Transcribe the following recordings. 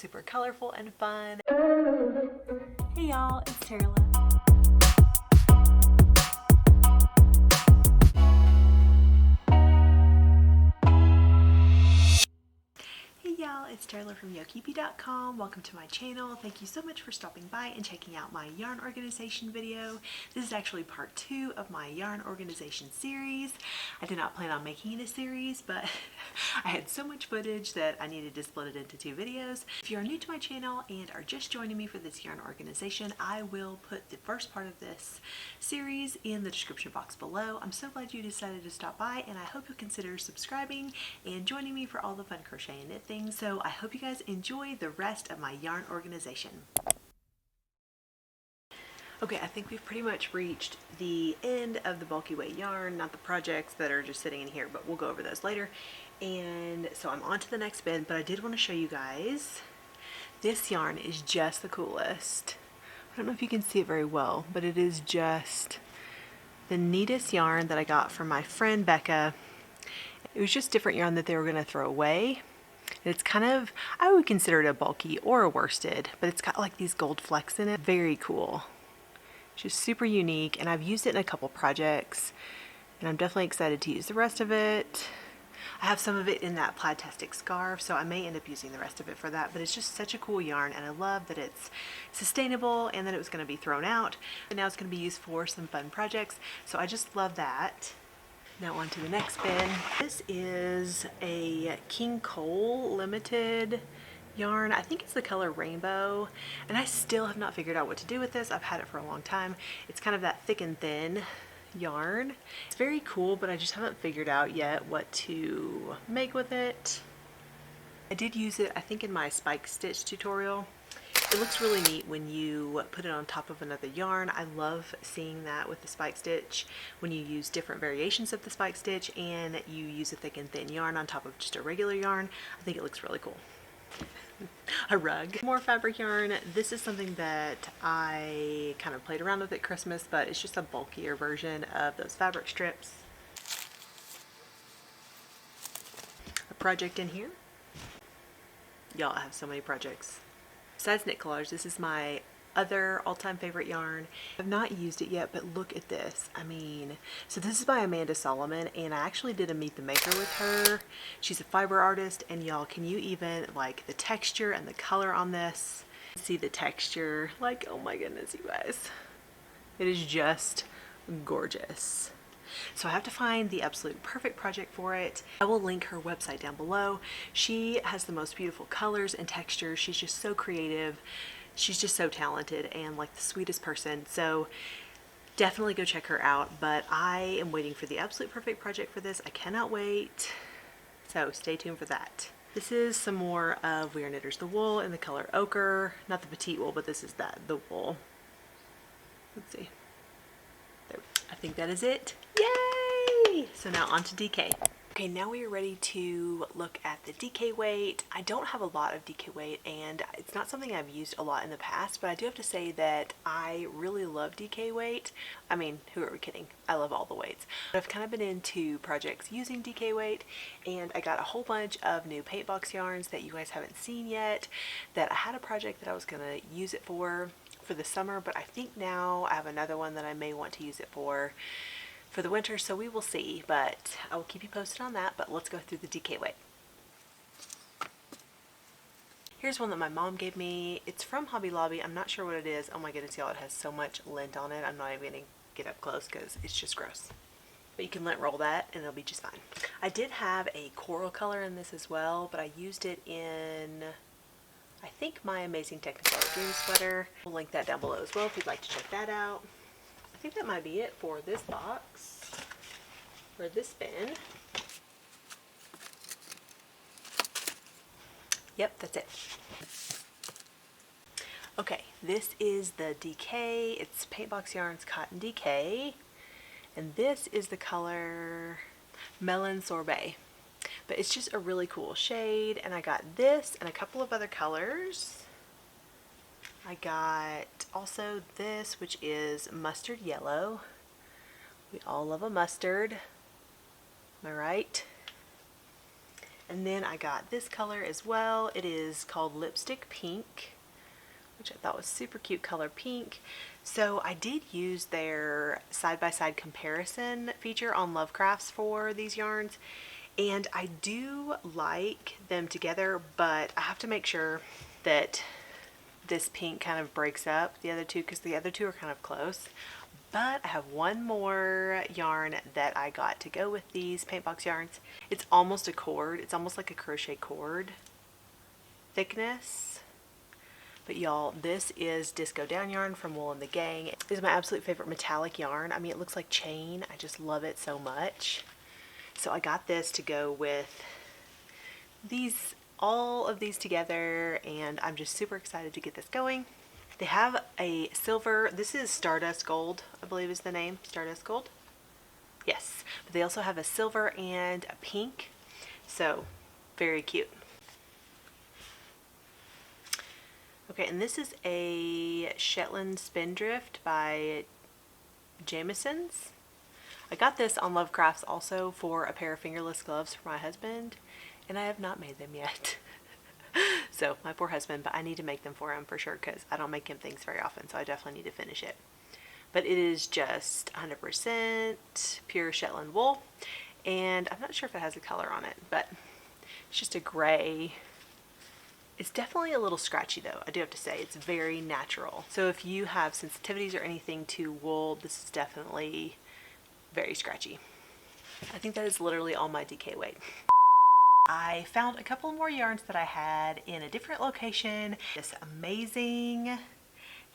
super colorful and fun. Hey y'all, it's Terla. It's Terla from yokieB.com. Welcome to my channel. Thank you so much for stopping by and checking out my yarn organization video. This is actually part 2 of my yarn organization series. I did not plan on making it a series, but I had so much footage that I needed to split it into 2 videos. If you are new to my channel and are just joining me for this yarn organization, I will put the first part of this series in the description box below. I'm so glad you decided to stop by, and I hope you'll consider subscribing and joining me for all the fun crochet and knit things. So I hope you guys enjoy the rest of my yarn organization. Okay, I think we've pretty much reached the end of the bulky weight yarn, not the projects that are just sitting in here, but we'll go over those later. And so I'm on to the next bin, but I did want to show you guys, this yarn is just the coolest. I don't know if you can see it very well, but it is just the neatest yarn that I got from my friend Becca. It was just different yarn that they were going to throw away. It's kind of, I would consider it a bulky or a worsted, but it's got like these gold flecks in it. Very cool. It's just super unique, and I've used it in a couple projects, and I'm definitely excited to use the rest of it. I have some of it in that plastic scarf, so I may end up using the rest of it for that, but it's just such a cool yarn, and I love that it's sustainable and that it was going to be thrown out, and now it's going to be used for some fun projects, so I just love that. Now on to the next bin. This is a King Cole limited yarn. I think it's the color Rainbow, and I still have not figured out what to do with this. I've had it for a long time. It's kind of that thick and thin yarn. It's very cool, but I just haven't figured out yet what to make with it. I did use it, I think, in my spike stitch tutorial. It looks really neat when you put it on top of another yarn. I love seeing that with the spike stitch, when you use different variations of the spike stitch and you use a thick and thin yarn on top of just a regular yarn. I think it looks really cool. A rug. More fabric yarn. This is something that I kind of played around with at Christmas, but it's just a bulkier version of those fabric strips. A project in here. Y'all, I have so many projects. Besides knit collage, this is my other all-time favorite yarn. I've not used it yet, but look at this. I mean, so this is by Amanda Solomon, and I actually did a Meet the Maker with her. She's a fiber artist, and y'all, can you even, like, the texture and the color on this? See the texture, like, oh my goodness, you guys. It is just gorgeous. So I have to find the absolute perfect project for it. I will link her website down below. She has the most beautiful colors and textures. She's just so creative. She's just so talented and like the sweetest person. So definitely go check her out. But I am waiting for the absolute perfect project for this. I cannot wait. So stay tuned for that. This is some more of We Are Knitters the Wool in the color ochre. Not the petite wool, but this is the wool. Let's see. I think that is it. Yay! So now on to DK. Okay, now we are ready to look at the DK weight. I don't have a lot of DK weight, and it's not something I've used a lot in the past, but I do have to say that I really love DK weight. I mean, who are we kidding? I love all the weights. But I've kind of been into projects using DK weight, and I got a whole bunch of new paint box yarns that you guys haven't seen yet, that I had a project that I was gonna use it for the summer, but I think now I have another one that I may want to use it for the winter, so we will see, but I will keep you posted on that. But let's go through the DK weight. Here's one that my mom gave me. It's from Hobby Lobby. I'm not sure what it is. Oh my goodness, y'all, it has so much lint on it. I'm not even gonna get up close because it's just gross. But you can lint roll that and it'll be just fine. I did have a coral color in this as well, but I used it in, I think, my Amazing Technicolor Dream sweater. We'll link that down below as well if you'd like to check that out. I think that might be it for this box, for this bin. Yep, that's it. Okay, this is the DK. It's Paint Box Yarns Cotton DK, and this is the color Melon Sorbet. But it's just a really cool shade, and I got this and a couple of other colors. I got also this, which is mustard yellow. We all love a mustard. Am I right? And then I got this color as well. It is called Lipstick Pink, which I thought was super cute color pink. So I did use their side-by-side comparison feature on Lovecrafts for these yarns, and I do like them together, but I have to make sure that this pink kind of breaks up the other two because the other two are kind of close. But I have one more yarn that I got to go with these paint box yarns. It's almost a cord. It's almost like a crochet cord thickness. But y'all, this is Disco Down yarn from Wool and the Gang. This is my absolute favorite metallic yarn. I mean, it looks like chain. I just love it so much. So I got this to go with these, all of these together, and I'm just super excited to get this going. They have a silver, this is Stardust Gold, I believe is the name, Stardust Gold. Yes, but they also have a silver and a pink, so very cute. Okay, and this is a Shetland Spindrift by Jamieson's. I got this on Lovecrafts also for a pair of fingerless gloves for my husband, and I have not made them yet. So, my poor husband, but I need to make them for him for sure because I don't make him things very often, so I definitely need to finish it. But it is just 100% pure Shetland wool, and I'm not sure if it has a color on it, but it's just a gray. It's definitely a little scratchy though, I do have to say. It's very natural. So if you have sensitivities or anything to wool, this is definitely very scratchy. I think that is literally all my DK weight. I found a couple more yarns that I had in a different location. This amazing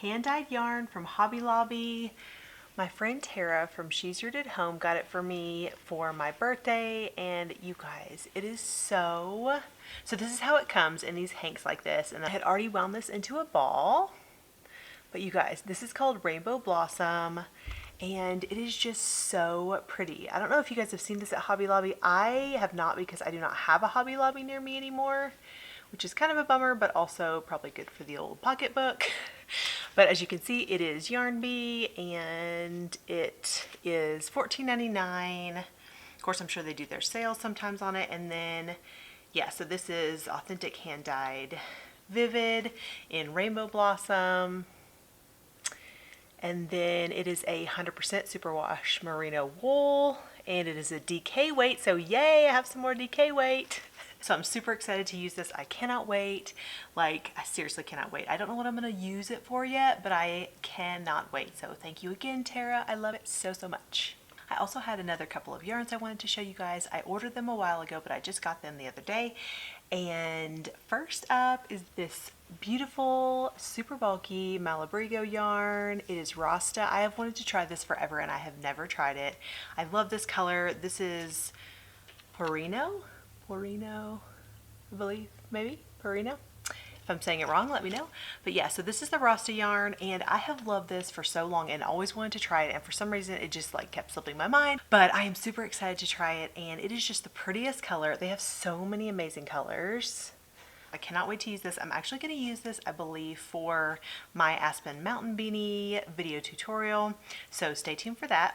hand-dyed yarn from Hobby Lobby. My friend Tara from She's Rooted at Home got it for me for my birthday, and you guys, it is so this is how it comes in these hanks like this, and I had already wound this into a ball. But you guys, this is called Rainbow Blossom, and it is just so pretty. I don't know if you guys have seen this at Hobby Lobby. I have not because I do not have a Hobby Lobby near me anymore, which is kind of a bummer, but also probably good for the old pocketbook. But as you can see, it is Yarn Bee, and it is $14.99. Of course, I'm sure they do their sales sometimes on it. And then, yeah, so this is authentic hand-dyed Vivid in Rainbow Blossom. And then it is a 100% superwash merino wool, and it is a DK weight, so yay, I have some more DK weight. So I'm super excited to use this. I cannot wait. Like, I seriously cannot wait. I don't know what I'm going to use it for yet, but I cannot wait. So thank you again, Tara. I love it so, so much. I also had another couple of yarns I wanted to show you guys. I ordered them a while ago, but I just got them the other day. And first up is this beautiful, super bulky Malabrigo yarn. It is Rasta. I have wanted to try this forever, and I have never tried it. I love this color. This is Porino, I believe, maybe, Porino. If I'm saying it wrong, let me know. But yeah, so this is the Rasta yarn, and I have loved this for so long and always wanted to try it, and for some reason it just like kept slipping my mind. But I am super excited to try it, and it is just the prettiest color. They have so many amazing colors. I cannot wait to use this. I'm actually going to use this, I believe, for my Aspen Mountain Beanie video tutorial, so stay tuned for that.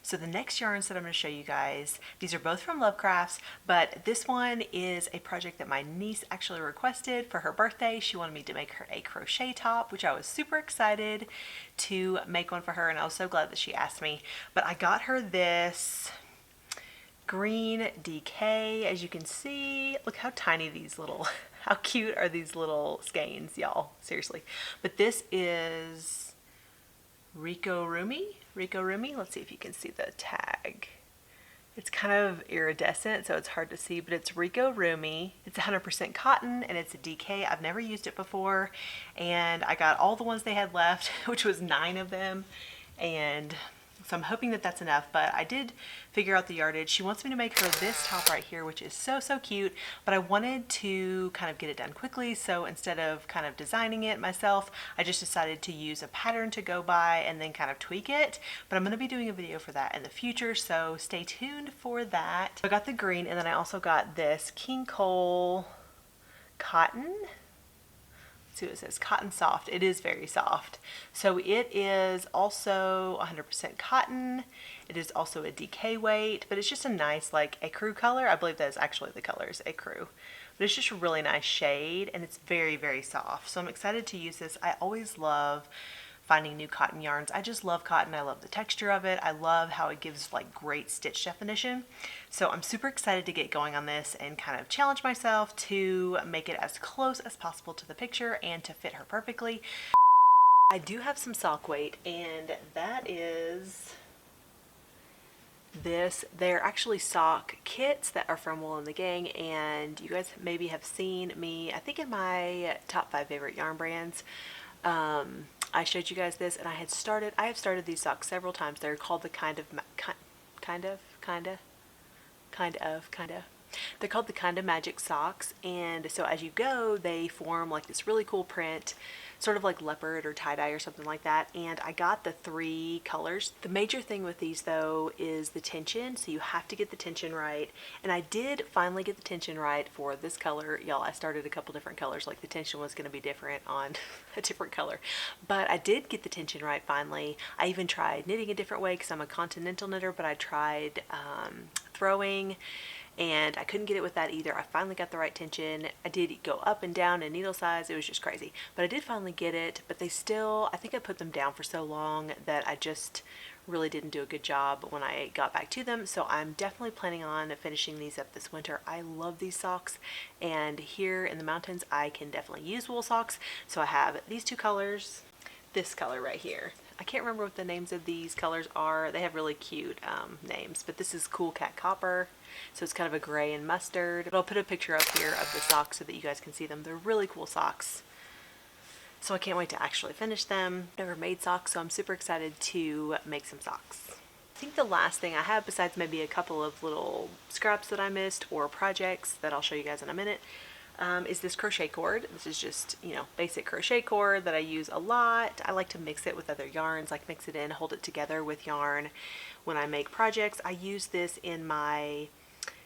So the next yarns that I'm going to show you guys, these are both from Lovecrafts, but this one is a project that my niece actually requested for her birthday. She wanted me to make her a crochet top, which I was super excited to make one for her, and I was so glad that she asked me. But I got her this green DK. As you can see, look how tiny these little, how cute are these little skeins, y'all, seriously. But this is Rico Rumi. Let's see if you can see the tag. It's kind of iridescent, so it's hard to see, but it's Rico Rumi. It's 100% cotton, and it's a DK. I've never used it before, and I got all the ones they had left, which was 9 of them, and so I'm hoping that that's enough. But I did figure out the yardage. She wants me to make her this top right here, which is so, so cute, but I wanted to kind of get it done quickly, so instead of kind of designing it myself, I just decided to use a pattern to go by and then kind of tweak it. But I'm going to be doing a video for that in the future, so stay tuned for that. I got the green, and then I also got this King Cole cotton. let's see what it says, cotton soft. It is very soft. So it is also 100% cotton. It is also a DK weight, but it's just a nice like ecru color. I believe that is actually the color is ecru. But it's just a really nice shade and it's very, very soft. So I'm excited to use this. I always love finding new cotton yarns. I just love cotton. I love the texture of it. I love how it gives like great stitch definition. So I'm super excited to get going on this and kind of challenge myself to make it as close as possible to the picture and to fit her perfectly. I do have some sock weight, and that is this. They're actually sock kits that are from Wool and the Gang, and you guys maybe have seen me, I think in my top 5 favorite yarn brands. I showed you guys this, and I have started these socks several times. They're called the they're called the Kind of Magic socks, and so as you go, they form like this really cool print, sort of like leopard or tie-dye or something like that, and I got the 3 colors. The major thing with these though is the tension, so you have to get the tension right, and I did finally get the tension right for this color. Y'all, I started a couple different colors, like the tension was going to be different on a different color, but I did get the tension right finally. I even tried knitting a different way because I'm a continental knitter, but I tried throwing, and I couldn't get it with that either. I finally got the right tension. I did go up and down in needle size. It was just crazy. But I did finally get it, but they still, I think I put them down for so long that I just really didn't do a good job when I got back to them. So I'm definitely planning on finishing these up this winter. I love these socks, and here in the mountains I can definitely use wool socks. So I have these 2 colors, this color right here. I can't remember what the names of these colors are. They have really cute names, but this is Cool Cat Copper. So it's kind of a gray and mustard. But I'll put a picture up here of the socks so that you guys can see them. They're really cool socks. So I can't wait to actually finish them. Never made socks, so I'm super excited to make some socks. I think the last thing I have, besides maybe a couple of little scraps that I missed or projects that I'll show you guys in a minute, is this crochet cord. This is just, you know, basic crochet cord that I use a lot. I like to mix it with other yarns, like mix it in, hold it together with yarn when I make projects. I use this in my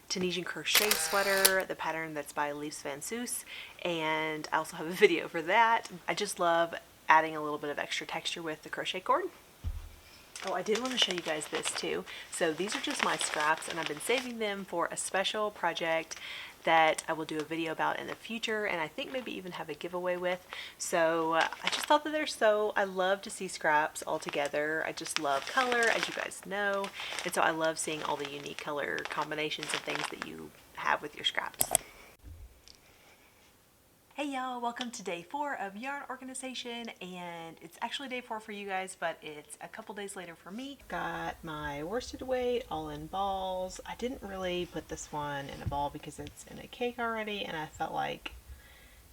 Tunisian crochet sweater, the pattern that's by Leaves Van Soos, and I also have a video for that. I just love adding a little bit of extra texture with the crochet cord. Oh, I did want to show you guys this too. So these are just my scraps, and I've been saving them for a special project that I will do a video about in the future, and I think maybe even have a giveaway with. So I just thought that I love to see scraps all together. I just love color, as you guys know, and so I love seeing all the unique color combinations and things that you have with your scraps. Hey y'all, welcome to day 4 of yarn organization, and it's actually day 4 for you guys, but it's a couple days later for me. Got my worsted weight all in balls. I didn't really put this one in a ball because it's in a cake already, and I felt like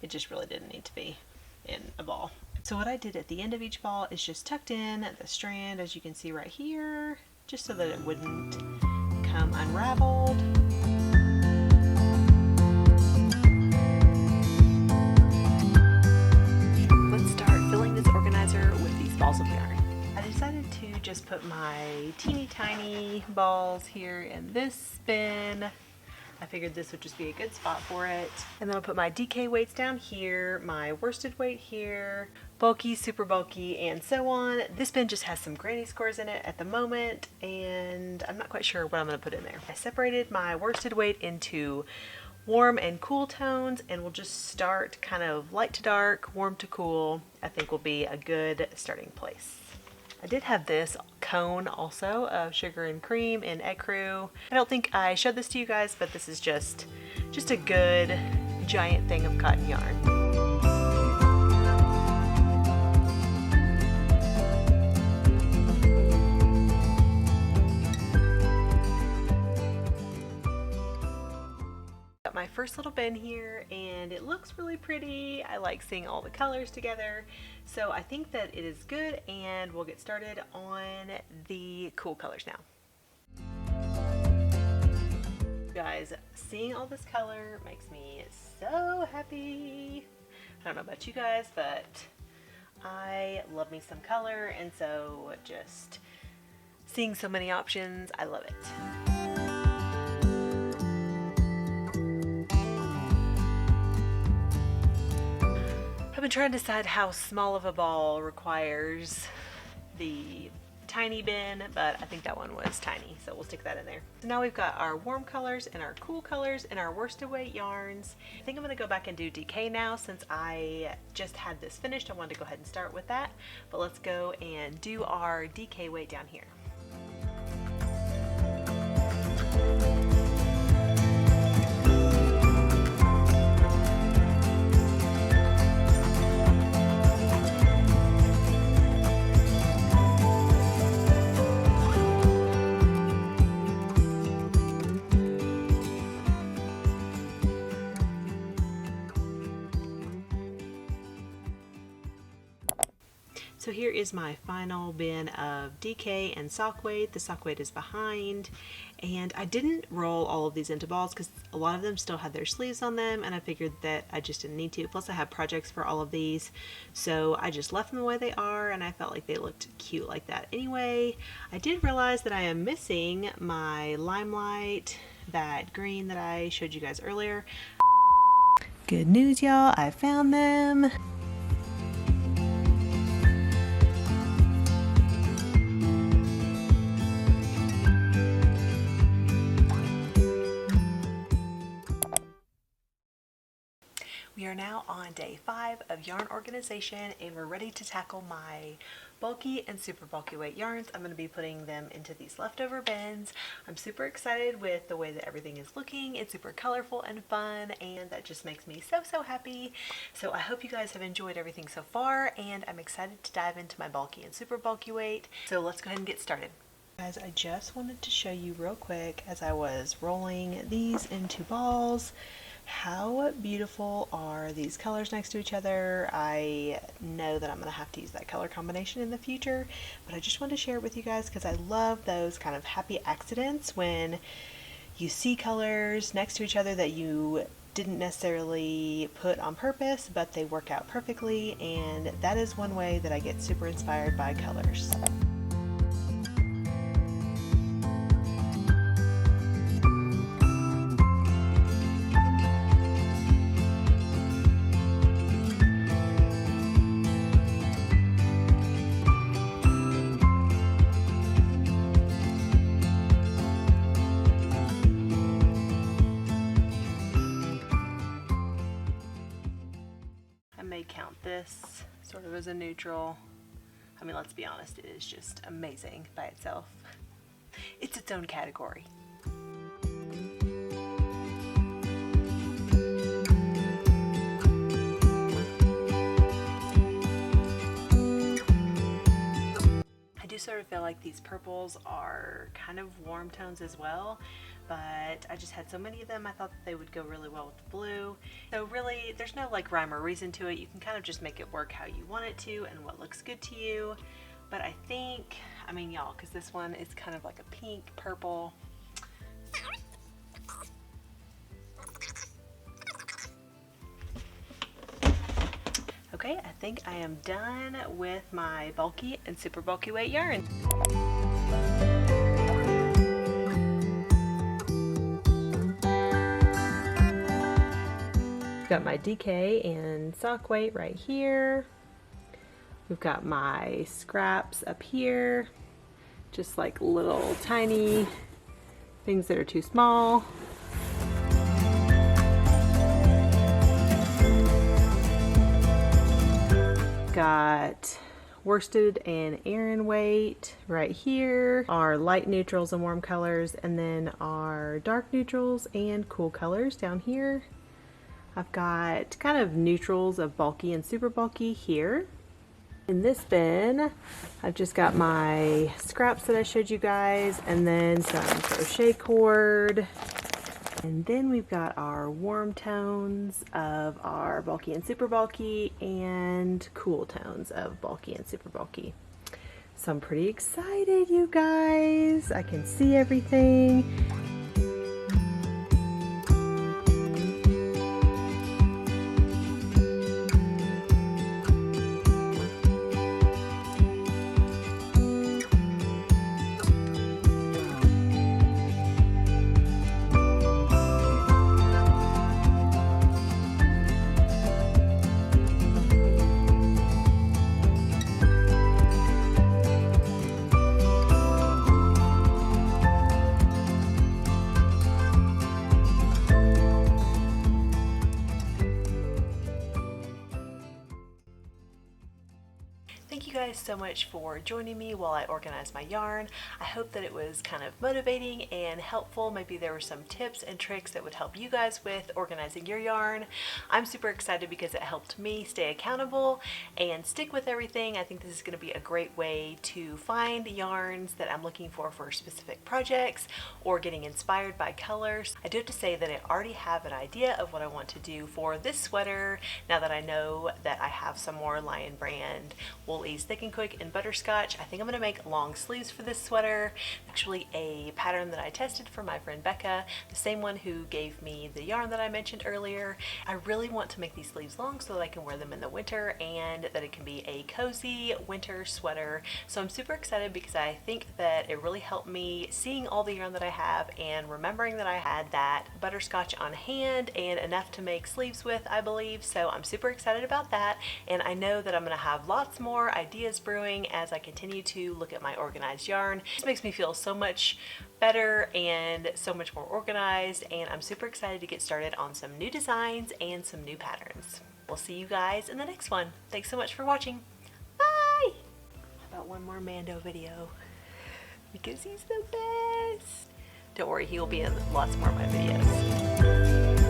it just really didn't need to be in a ball. So what I did at the end of each ball is just tucked in the strand, as you can see right here, just so that it wouldn't come unraveled. Balls of yarn. I decided to just put my teeny tiny balls here in this bin. I figured this would just be a good spot for it. And then I'll put my DK weights down here, my worsted weight here, bulky, super bulky, and so on. This bin just has some granny scores in it at the moment, and I'm not quite sure what I'm going to put in there. I separated my worsted weight into warm and cool tones, and we'll just start kind of light to dark, warm to cool. I think will be a good starting place. I did have this cone also of sugar and cream in ecru. I don't think I showed this to you guys, but this is just a good giant thing of cotton yarn. My first little bin here, and it looks really pretty. I like seeing all the colors together, so I think that it is good, and we'll get started on the cool colors now. Guys, seeing all this color makes me so happy. I don't know about you guys, but I love me some color, and so just seeing so many options, I love it. I've been trying to decide how small of a ball requires the tiny bin, but I think that one was tiny, so we'll stick that in there. So now we've got our warm colors and our cool colors and our worsted weight yarns. I think I'm going to go back and do DK now since I just had this finished. I wanted to go ahead and start with that, but let's go and do our DK weight down here. So here is my final bin of DK and sock weight. The sock weight is behind, and I didn't roll all of these into balls because a lot of them still had their sleeves on them, and I figured that I just didn't need to. Plus I have projects for all of these, so I just left them the way they are, and I felt like they looked cute like that anyway. I did realize that I am missing my Limelight, that green that I showed you guys earlier. Good news, y'all, I found them. We are now on day 5 of yarn organization, and we're ready to tackle my bulky and super bulky weight yarns. I'm going to be putting them into these leftover bins. I'm super excited with the way that everything is looking. It's super colorful and fun, and that just makes me so happy. So I hope you guys have enjoyed everything so far, and I'm excited to dive into my bulky and super bulky weight. So let's go ahead and get started. Guys, I just wanted to show you real quick as I was rolling these into balls. How beautiful are these colors next to each other? I know that I'm going to have to use that color combination in the future, but I just wanted to share it with you guys because I love those kind of happy accidents when you see colors next to each other that you didn't necessarily put on purpose, but they work out perfectly, and that is one way that I get super inspired by colors. Count this sort of as a neutral. I mean, let's be honest, it is just amazing by itself. It's its own category. I do sort of feel like these purples are kind of warm tones as well, but I just had so many of them, I thought that they would go really well with the blue. So really, there's no like rhyme or reason to it. You can kind of just make it work how you want it to and what looks good to you. But I think, I mean y'all, because this one is kind of like a pink purple. Okay, I think I am done with my bulky and super bulky weight yarn. Got my DK and sock weight right here. We've got my scraps up here, just like little tiny things that are too small. Got worsted and Aran weight right here, our light neutrals and warm colors, and then our dark neutrals and cool colors down here. I've got kind of neutrals of bulky and super bulky here. In this bin, I've just got my scraps that I showed you guys, and then some crochet cord. And then we've got our warm tones of our bulky and super bulky, and cool tones of bulky and super bulky. So I'm pretty excited, you guys. I can see everything. thank you guys so much for joining me while I organize my yarn. I hope that it was kind of motivating and helpful. Maybe there were some tips and tricks that would help you guys with organizing your yarn. I'm super excited because it helped me stay accountable and stick with everything. I think this is going to be a great way to find yarns that I'm looking for specific projects or getting inspired by colors. I do have to say that I already have an idea of what I want to do for this sweater now that I know that I have some more Lion Brand wool ease thick and quick in butterscotch. I think I'm going to make long sleeves for this sweater. Actually a pattern that I tested for my friend Becca, the same one who gave me the yarn that I mentioned earlier. I really want to make these sleeves long so that I can wear them in the winter and that it can be a cozy winter sweater. So I'm super excited because I think that it really helped me seeing all the yarn that I have and remembering that I had that butterscotch on hand and enough to make sleeves with, I believe. So I'm super excited about that, and I know that I'm going to have lots more ideas brewing as I continue to look at my organized yarn. This makes me feel so much better and so much more organized, and I'm super excited to get started on some new designs and some new patterns. We'll see you guys in the next one. Thanks so much for watching. Bye! How about one more Mando video? Because he's the best. Don't worry, he will be in lots more of my videos.